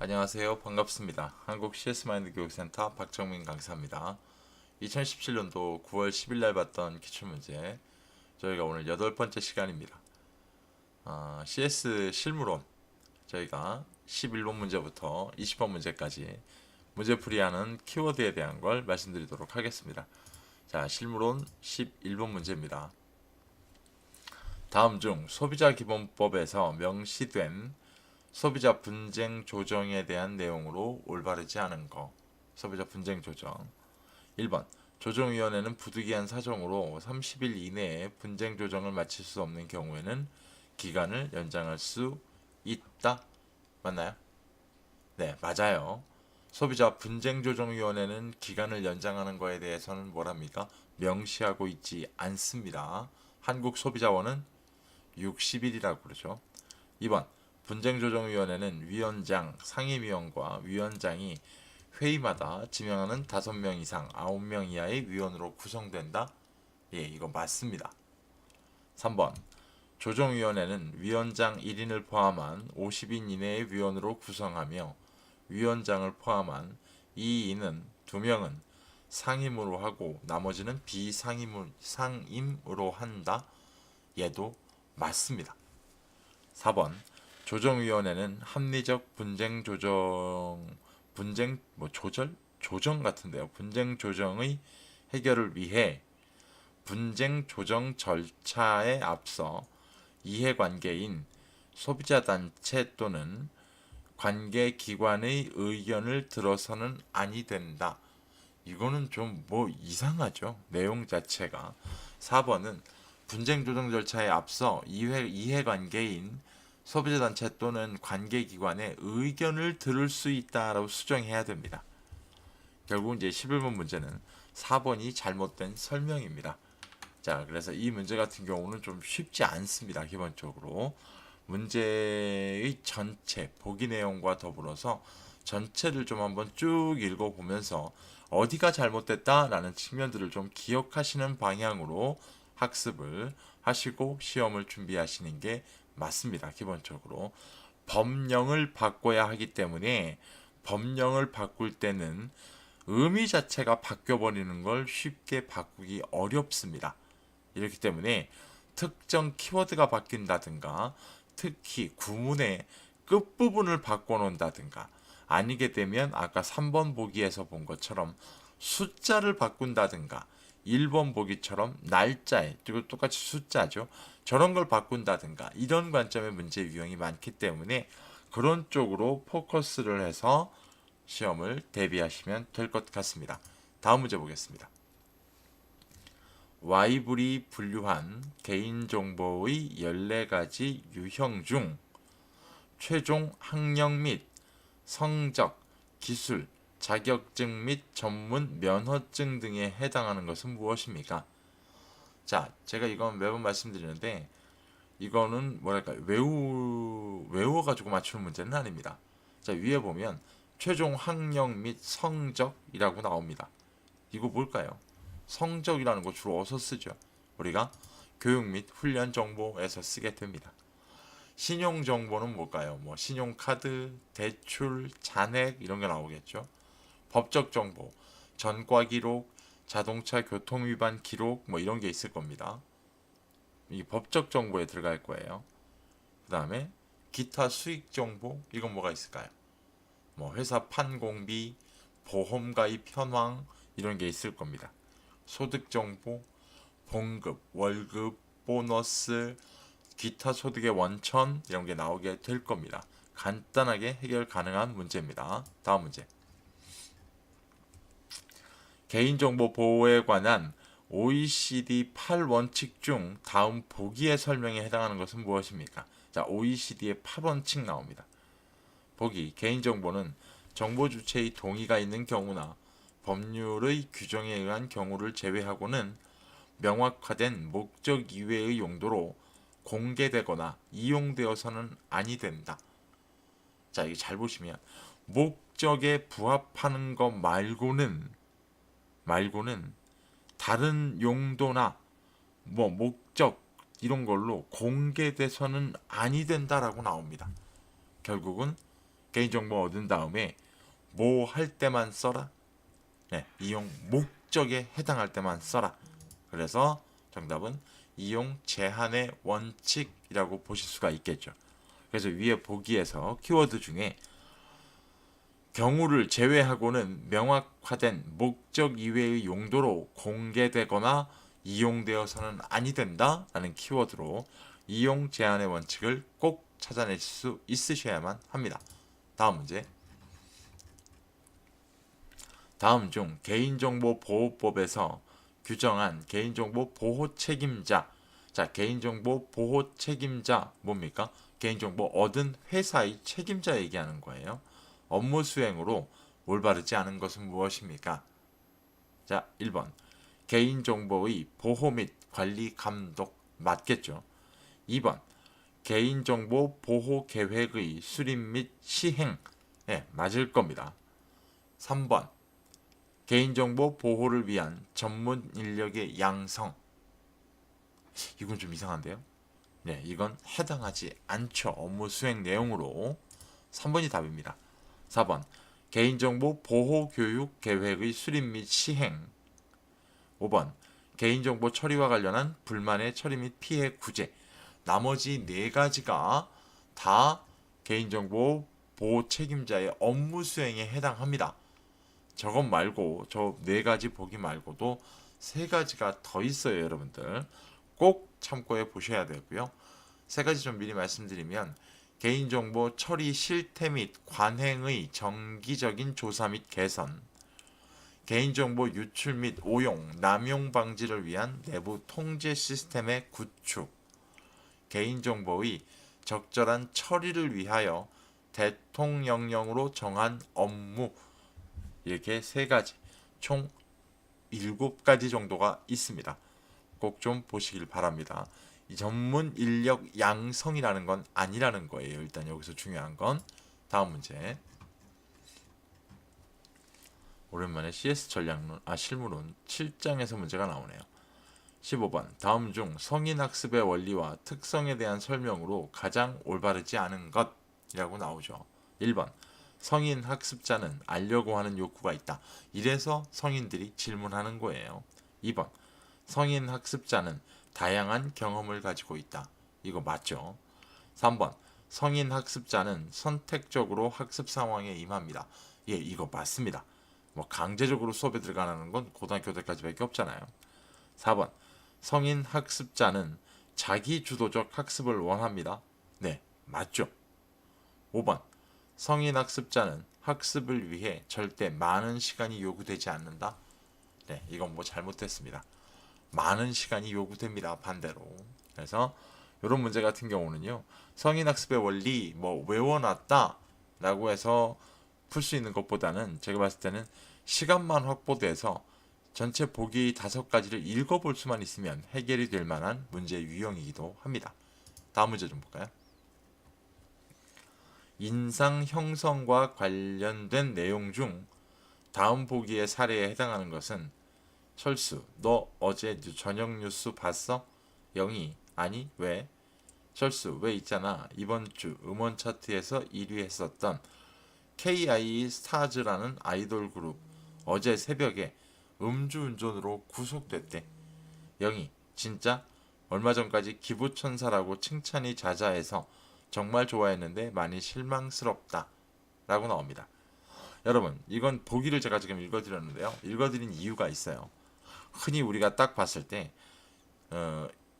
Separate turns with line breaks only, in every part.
안녕하세요. 반갑습니다. 한국 CS마인드 교육센터 박정민 강사입니다. 2017년도 9월 10일 날 봤던 기출문제, 저희가 오늘 8번째 시간입니다. CS 실무론, 저희가 11번 문제부터 20번 문제까지 문제풀이하는 키워드에 대한 걸 말씀드리도록 하겠습니다. 자, 실무론 11번 문제입니다. 다음 중 소비자 기본법에서 명시된 소비자 분쟁 조정에 대한 내용으로 올바르지 않은 거. 소비자 분쟁 조정. 1번. 조정위원회는 부득이한 사정으로 30일 이내에 분쟁 조정을 마칠 수 없는 경우에는 기간을 연장할 수 있다. 맞나요? 네, 맞아요. 소비자 분쟁조정위원회는 기간을 연장하는 거에 대해서는 뭐랍니까? 명시하고 있지 않습니다. 한국소비자원은 60일이라고 그러죠. 2번. 분쟁조정위원회는 위원장, 상임위원과 위원장이 회의마다 지명하는 5명 이상 9명 이하의 위원으로 구성된다. 예, 이거 맞습니다. 3번. 조정위원회는 위원장 1인을 포함한 50인 이내의 위원으로 구성하며 위원장을 포함한 2인은 2명은 상임으로 하고 나머지는 비상임으로 한다. 얘도 맞습니다. 4번. 조정위원회는 합리적 조정 같은데요. 분쟁 조정의 해결을 위해 분쟁 조정 절차에 앞서 이해관계인 소비자단체 또는 관계기관의 의견을 들어서는 아니 된다. 이거는 좀 이상하죠. 내용 자체가. 4번은 분쟁 조정 절차에 앞서 이해관계인 소비자단체 또는 관계기관의 의견을 들을 수 있다라고 수정해야 됩니다. 결국 이제 11번 문제는 4번이 잘못된 설명입니다. 자, 그래서 이 문제 같은 경우는 좀 쉽지 않습니다. 기본적으로 문제의 전체 보기 내용과 더불어서 전체를 좀 한번 쭉 읽어보면서 어디가 잘못됐다라는 측면들을 좀 기억하시는 방향으로 학습을 하시고 시험을 준비하시는 게 맞습니다. 기본적으로 법령을 바꿔야 하기 때문에 법령을 바꿀 때는 의미 자체가 바뀌어버리는 걸 쉽게 바꾸기 어렵습니다. 이렇기 때문에 특정 키워드가 바뀐다든가 특히 구문의 끝부분을 바꿔놓는다든가 아니게 되면 아까 3번 보기에서 본 것처럼 숫자를 바꾼다든가 1번 보기처럼 날짜에 그리고 똑같이 숫자죠. 저런 걸 바꾼다든가 이런 관점의 문제 유형이 많기 때문에 그런 쪽으로 포커스를 해서 시험을 대비하시면 될 것 같습니다. 다음 문제 보겠습니다. Y불이 분류한 개인정보의 14가지 유형 중 최종 학력 및 성적, 기술, 자격증 및 전문 면허증 등에 해당하는 것은 무엇입니까? 자, 제가 이건 매번 말씀드리는데 이거는 외워가지고 맞추는 문제는 아닙니다. 자, 위에 보면 최종 학력 및 성적이라고 나옵니다. 이거 뭘까요? 성적이라는 거 주로 어디서 쓰죠? 우리가 교육 및 훈련 정보에서 쓰게 됩니다. 신용 정보는 뭘까요? 신용카드, 대출, 잔액 이런 게 나오겠죠. 법적 정보, 전과 기록, 자동차 교통 위반 기록 이런 게 있을 겁니다. 이 법적 정보에 들어갈 거예요. 그 다음에 기타 수익 정보 이건 뭐가 있을까요? 회사 판공비, 보험 가입 현황 이런 게 있을 겁니다. 소득 정보, 봉급, 월급, 보너스, 기타 소득의 원천 이런 게 나오게 될 겁니다. 간단하게 해결 가능한 문제입니다. 다음 문제. 개인정보 보호에 관한 OECD 8원칙 중 다음 보기의 설명에 해당하는 것은 무엇입니까? 자, OECD의 8원칙 나옵니다. 보기, 개인정보는 정보 주체의 동의가 있는 경우나 법률의 규정에 의한 경우를 제외하고는 명확화된 목적 이외의 용도로 공개되거나 이용되어서는 아니 된다. 자, 이게 잘 보시면 목적에 부합하는 것 말고는 다른 용도나 목적 이런 걸로 공개돼서는 아니 된다라고 나옵니다. 결국은 개인정보 얻은 다음에 뭐 할 때만 써라. 네, 이용 목적에 해당할 때만 써라. 그래서 정답은 이용 제한의 원칙이라고 보실 수가 있겠죠. 그래서 위에 보기에서 키워드 중에 경우를 제외하고는 명확화된 목적 이외의 용도로 공개되거나 이용되어서는 아니 된다 라는 키워드로 이용 제한의 원칙을 꼭 찾아낼 수 있으셔야만 합니다. 다음 문제. 다음 중 개인정보보호법에서 규정한 개인정보 보호 책임자. 자, 개인정보 보호 책임자 뭡니까? 개인정보 얻은 회사의 책임자 얘기하는 거예요. 업무 수행으로 올바르지 않은 것은 무엇입니까? 자, 1번 개인정보의 보호 및 관리 감독 맞겠죠. 2번 개인정보 보호 계획의 수립 및 시행 맞을 겁니다. 3번 개인정보 보호를 위한 전문 인력의 양성. 이건 좀 이상한데요. 네, 이건 해당하지 않죠. 업무 수행 내용으로. 3번이 답입니다. 4번 개인정보 보호 교육 계획의 수립 및 시행. 5번 개인정보 처리와 관련한 불만의 처리 및 피해 구제. 나머지 4가지가 다 개인정보 보호 책임자의 업무 수행에 해당합니다. 저것 말고 저 4가지 보기 말고도 3가지가 더 있어요. 여러분들 꼭 참고해 보셔야 되고요. 3가지 좀 미리 말씀드리면 개인정보 처리 실태 및 관행의 정기적인 조사 및 개선, 개인정보 유출 및 오용, 남용 방지를 위한 내부 통제 시스템의 구축, 개인정보의 적절한 처리를 위하여 대통령령으로 정한 업무. 이렇게 3가지, 총 7가지 정도가 있습니다. 꼭 좀 보시길 바랍니다. 이 전문 인력 양성이라는 건 아니라는 거예요. 일단 여기서 중요한 건. 다음 문제. 오랜만에 CS 전략론, 실무론 7장에서 문제가 나오네요. 15번 다음 중 성인학습의 원리와 특성에 대한 설명으로 가장 올바르지 않은 것이라고 나오죠. 1번 성인 학습자는 알려고 하는 욕구가 있다. 이래서 성인들이 질문하는 거예요. 2번 성인 학습자는 다양한 경험을 가지고 있다. 이거 맞죠? 3번 성인 학습자는 선택적으로 학습 상황에 임합니다. 예, 이거 맞습니다. 뭐 강제적으로 수업에 들어가는 건 고등학교 때까지밖에 없잖아요. 4번 성인 학습자는 자기주도적 학습을 원합니다. 네, 맞죠? 5번 성인 학습자는 학습을 위해 절대 많은 시간이 요구되지 않는다. 네, 이건 뭐 잘못됐습니다. 많은 시간이 요구됩니다. 반대로. 그래서 이런 문제 같은 경우는요. 성인 학습의 원리 뭐 외워놨다 라고 해서 풀 수 있는 것보다는 제가 봤을 때는 시간만 확보돼서 전체 보기 5가지를 읽어볼 수만 있으면 해결이 될 만한 문제 유형이기도 합니다. 다음 문제 좀 볼까요? 인상 형성과 관련된 내용 중 다음 보기의 사례에 해당하는 것은 철수, 너 어제 저녁 뉴스 봤어? 영희, 아니, 왜? 철수, 왜 있잖아. 이번 주 음원 차트에서 1위 했었던 KI 스타즈라는 아이돌 그룹 어제 새벽에 음주운전으로 구속됐대. 영희, 진짜? 얼마 전까지 기부천사라고 칭찬이 자자해서 정말 좋아했는데 많이 실망스럽다 라고 나옵니다. 여러분 이건 보기를 제가 지금 읽어드렸는데요. 읽어드린 이유가 있어요. 흔히 우리가 딱 봤을 때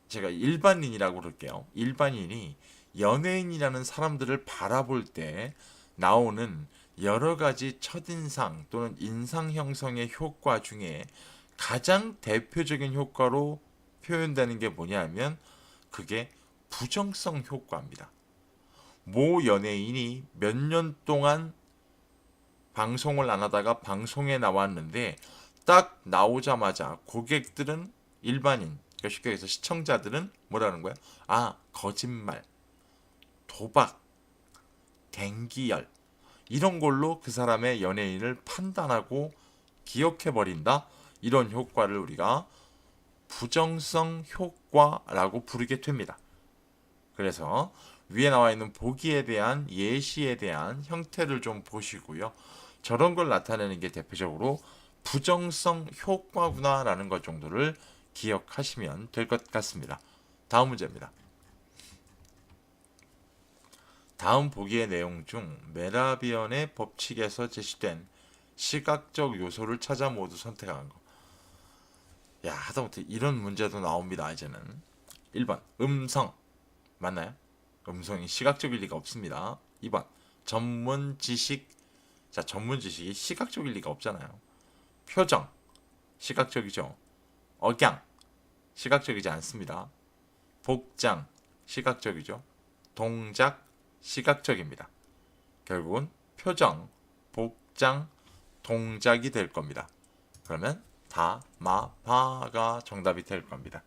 제가 일반인이라고 그럴게요. 일반인이 연예인이라는 사람들을 바라볼 때 나오는 여러 가지 첫인상 또는 인상 형성의 효과 중에 가장 대표적인 효과로 표현되는 게 뭐냐면 그게 부정성 효과입니다. 모 연예인이 몇 년 동안 방송을 안 하다가 방송에 나왔는데 딱 나오자마자 고객들은 일반인, 그러니까 쉽게 해서 시청자들은 뭐라는 거야? 아, 거짓말, 도박, 갱기열 이런 걸로 그 사람의 연예인을 판단하고 기억해버린다. 이런 효과를 우리가 부정성 효과라고 부르게 됩니다. 그래서 위에 나와 있는 보기에 대한 예시에 대한 형태를 좀 보시고요. 저런 걸 나타내는 게 대표적으로 부정성 효과구나라는 것 정도를 기억하시면 될 것 같습니다. 다음 문제입니다. 다음 보기의 내용 중 메라비언의 법칙에서 제시된 시각적 요소를 찾아 모두 선택한 거. 야, 하다못해 이런 문제도 나옵니다. 이제는 1번 음성 맞나요? 음성이 시각적일 리가 없습니다. 2번 전문 지식. 자, 전문 지식이 시각적일 리가 없잖아요. 표정 시각적이죠. 억양 시각적이지 않습니다. 복장 시각적이죠. 동작 시각적입니다. 결국은 표정, 복장, 동작이 될 겁니다. 그러면 다, 마, 파가 정답이 될 겁니다.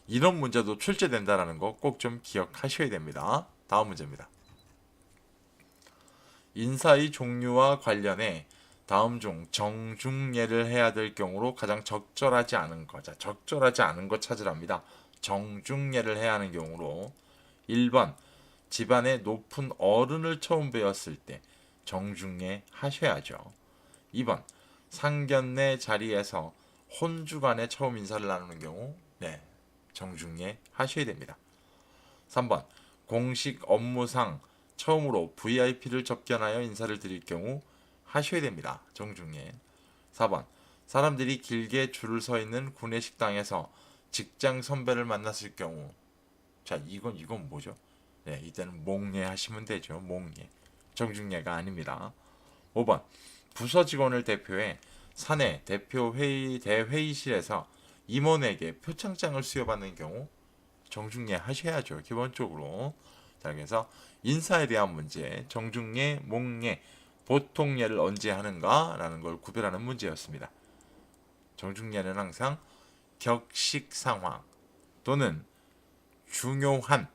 이런 문제도 출제된다는 거 꼭 좀 기억하셔야 됩니다. 다음 문제입니다. 인사의 종류와 관련해 다음 중 정중예를 해야 될 경우로 가장 적절하지 않은 거. 자, 적절하지 않은 거 찾으랍니다. 정중예를 해야 하는 경우로 1번 집안의 높은 어른을 처음 뵈었을 때 정중예 하셔야죠. 2번 상견례 자리에서 혼주 간에 처음 인사를 나누는 경우 네, 정중예 하셔야 됩니다. 3번 공식 업무상 처음으로 VIP를 접견하여 인사를 드릴 경우 하셔야 됩니다. 정중예. 4번 사람들이 길게 줄을 서 있는 구내식당에서 직장 선배를 만났을 경우 자, 이건 뭐죠? 네, 이때는 몽예 하시면 되죠. 몽예. 정중예가 아닙니다. 5번 부서 직원을 대표해 사내 대표 회의 대회의실에서 임원에게 표창장을 수여받는 경우 정중예 하셔야죠. 기본적으로. 자, 그래서 인사에 대한 문제, 정중예, 몽예, 보통예를 언제 하는가라는 걸 구별하는 문제였습니다. 정중예는 항상 격식 상황 또는 중요한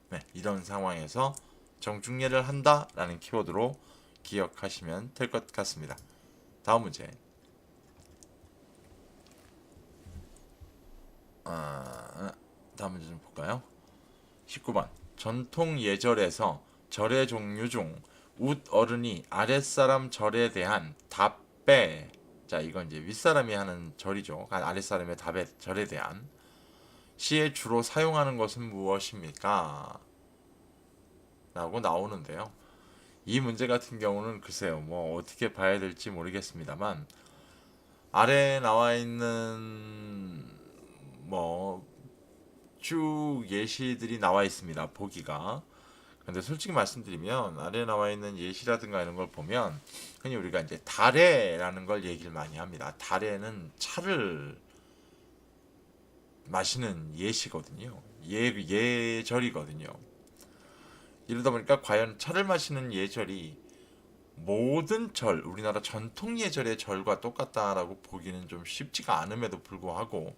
네, 이런 상황에서 정중예를 한다라는 키워드로 기억하시면 될 것 같습니다. 다음 문제. 다음 문제 좀 볼까요? 19번. 전통 예절에서 절의 종류 중 윗어른이 아랫사람 절에 대한 답배. 자, 이건 이제 윗사람이 하는 절이죠. 아랫사람의 답의 절에 대한 시에 주로 사용하는 것은 무엇입니까? 라고 나오는데요. 이 문제 같은 경우는 글쎄요, 뭐 어떻게 봐야 될지 모르겠습니다만 아래 나와 있는 뭐 쭉 예시들이 나와 있습니다. 보기가. 근데 솔직히 말씀드리면 아래 나와 있는 예시라든가 이런 걸 보면 흔히 우리가 이제 달에라는 걸 얘기를 많이 합니다. 달에는 차를 마시는 예시거든요. 예절이거든요. 이러다 보니까 과연 차를 마시는 예절이 모든 절, 우리나라 전통 예절의 절과 똑같다라고 보기는 좀 쉽지가 않음에도 불구하고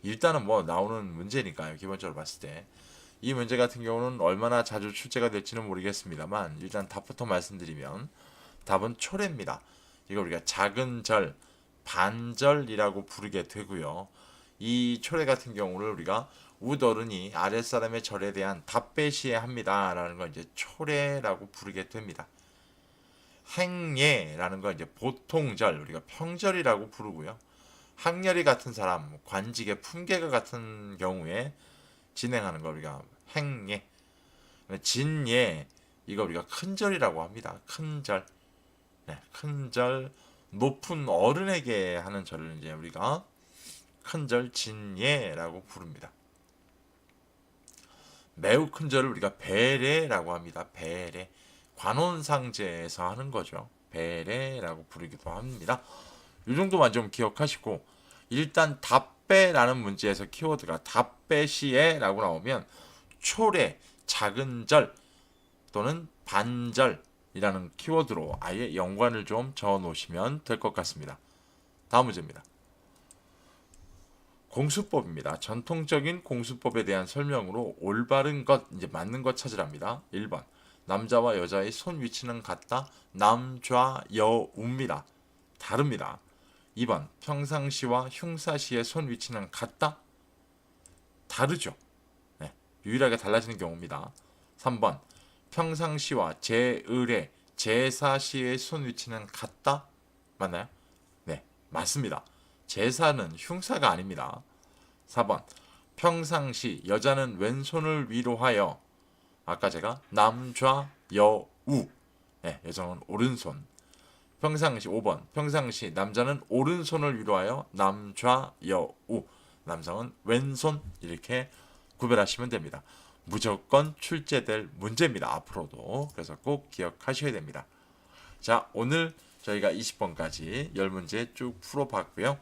일단은 뭐 나오는 문제니까요. 기본적으로 봤을 때. 이 문제 같은 경우는 얼마나 자주 출제가 될지는 모르겠습니다만 일단 답부터 말씀드리면 답은 초래입니다. 이거 우리가 작은 절, 반절이라고 부르게 되고요. 이 초래 같은 경우를 우리가 윗어른이 아랫사람의 절에 대한 답배시에 합니다라는 걸 이제 초래라고 부르게 됩니다. 행예라는 건 이제 보통절, 우리가 평절이라고 부르고요. 학렬이 같은 사람, 관직의 품계가 같은 경우에 진행하는 걸 우리가 행예, 진예, 이거 우리가 큰절이라고 합니다. 큰절, 네, 큰절, 높은 어른에게 하는 절을 이제 우리가 큰절 진예라고 부릅니다. 매우 큰 절을 우리가 배례라고 합니다. 배례. 관혼상제에서 하는 거죠. 배례라고 부르기도 합니다. 이 정도만 좀 기억하시고 일단 답배라는 문제에서 키워드가 답배시에라고 나오면 초래, 작은 절 또는 반절이라는 키워드로 아예 연관을 좀 적어 놓으시면 될 것 같습니다. 다음 문제입니다. 공수법입니다. 전통적인 공수법에 대한 설명으로 올바른 것, 이제 맞는 것 찾으랍니다. 1번. 남자와 여자의 손 위치는 같다. 남좌여우입니다. 다릅니다. 2번. 평상시와 흉사시의 손 위치는 같다. 다르죠. 네, 유일하게 달라지는 경우입니다. 3번 평상시와 제을의 제사시의 손위치는 같다? 맞나요? 네, 맞습니다. 제사는 흉사가 아닙니다. 4번 평상시 여자는 왼손을 위로 하여 아까 제가 남좌 여우 네, 여자는 오른손. 평상시 5번 평상시 남자는 오른손을 위로 하여 남좌 여우 남성은 왼손 이렇게 구별하시면 됩니다. 무조건 출제될 문제입니다. 앞으로도. 그래서 꼭 기억하셔야 됩니다. 자, 오늘 저희가 20번까지 10문제 쭉 풀어봤고요.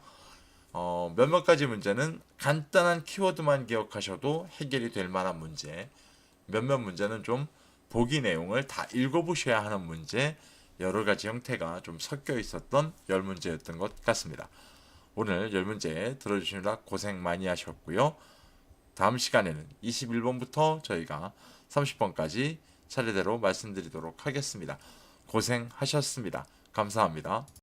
몇몇 가지 문제는 간단한 키워드만 기억하셔도 해결이 될 만한 문제, 몇몇 문제는 좀 보기 내용을 다 읽어보셔야 하는 문제, 여러 가지 형태가 좀 섞여 있었던 10문제였던 것 같습니다. 오늘 10문제 들어주시느라 고생 많이 하셨고요. 다음 시간에는 21번부터 저희가 30번까지 차례대로 말씀드리도록 하겠습니다. 고생하셨습니다. 감사합니다.